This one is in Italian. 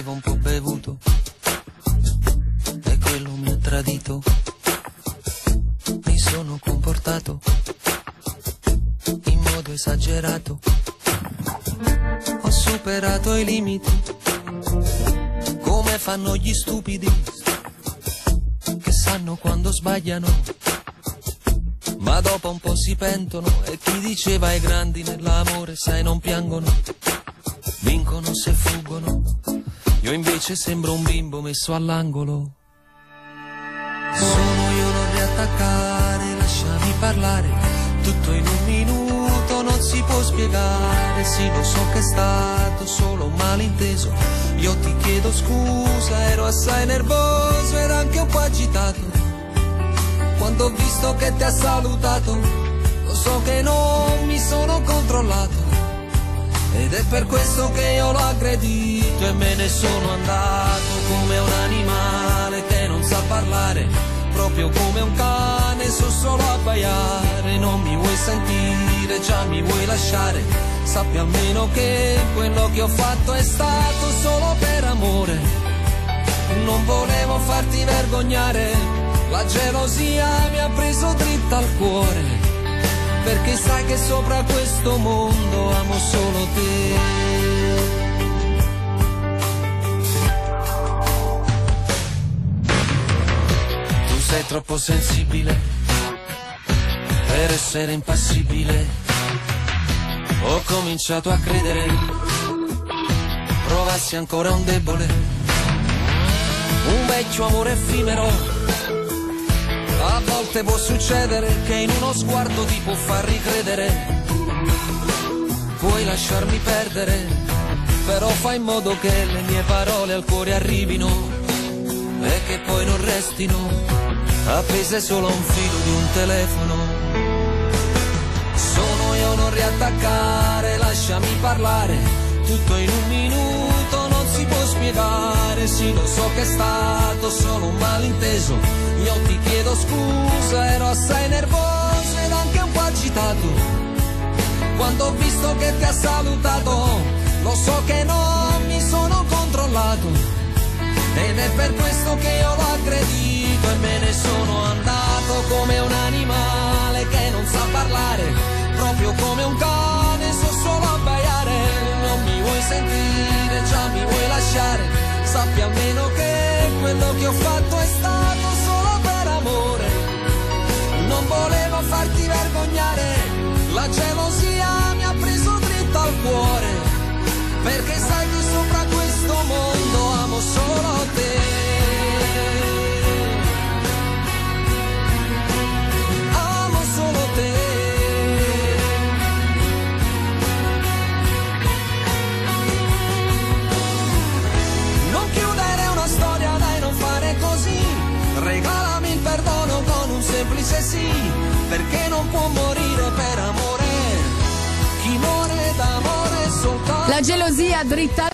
avevo un po' bevuto e quello mi ha tradito. Mi sono comportato in modo esagerato, ho superato i limiti come fanno gli stupidi che sanno quando sbagliano, ma dopo un po' si pentono. E chi diceva ai grandi nell'amore, sai, non piangono, vincono se fuggono. Io invece sembro un bimbo messo all'angolo. Sono io, non riattaccare, lasciami parlare, tutto in un minuto non si può spiegare. Sì, lo so che è stato solo un malinteso, io ti chiedo scusa, ero assai nervoso, ero anche un po' agitato quando ho visto che ti ha salutato. Lo so che non mi sono controllato ed è per questo che io l'ho aggredito e me ne sono andato come un animale che non sa parlare, proprio come un cane, so solo abbaiare. Non mi vuoi sentire, già mi vuoi lasciare, sappi almeno che quello che ho fatto è stato solo per amore. Non volevo farti vergognare, la gelosia mi ha preso dritta al cuore, perché sai che sopra questo mondo amo solo te. Tu sei troppo sensibile per essere impassibile. Ho cominciato a credere provassi ancora un debole, un vecchio amore effimero. A volte può succedere che in uno sguardo ti può far ricredere. Puoi lasciarmi perdere, però fai in modo che le mie parole al cuore arrivino e che poi non restino appese solo a un filo di un telefono. Sono io, non riattaccare, lasciami parlare, tutto in un minuto non si può spiegare. Sì, lo so che è stato solo un malinteso, io ti chiedo scusa, ero assai nervoso ed anche un po' agitato quando ho visto che ti ha salutato. Lo so che non mi sono controllato ed è per questo che io l'ho aggredito e me ne sono andato come un animale che non sa parlare, proprio come un cane, so solo abbaiare. Non mi vuoi sentire, già mi vuoi lasciare, sappi almeno che quello che ho fatto è stato solo per amore. Non volevo farti vergognare, la gelosia mi ha preso dritto al cuore, perché sai che sopra questo mondo amo solo te. Amo solo te. Non chiudere una storia, dai, non fare così. Regalami il perdono con un semplice sì, perché non può morire per amore chi muore d'amore soltanto. La gelosia dritta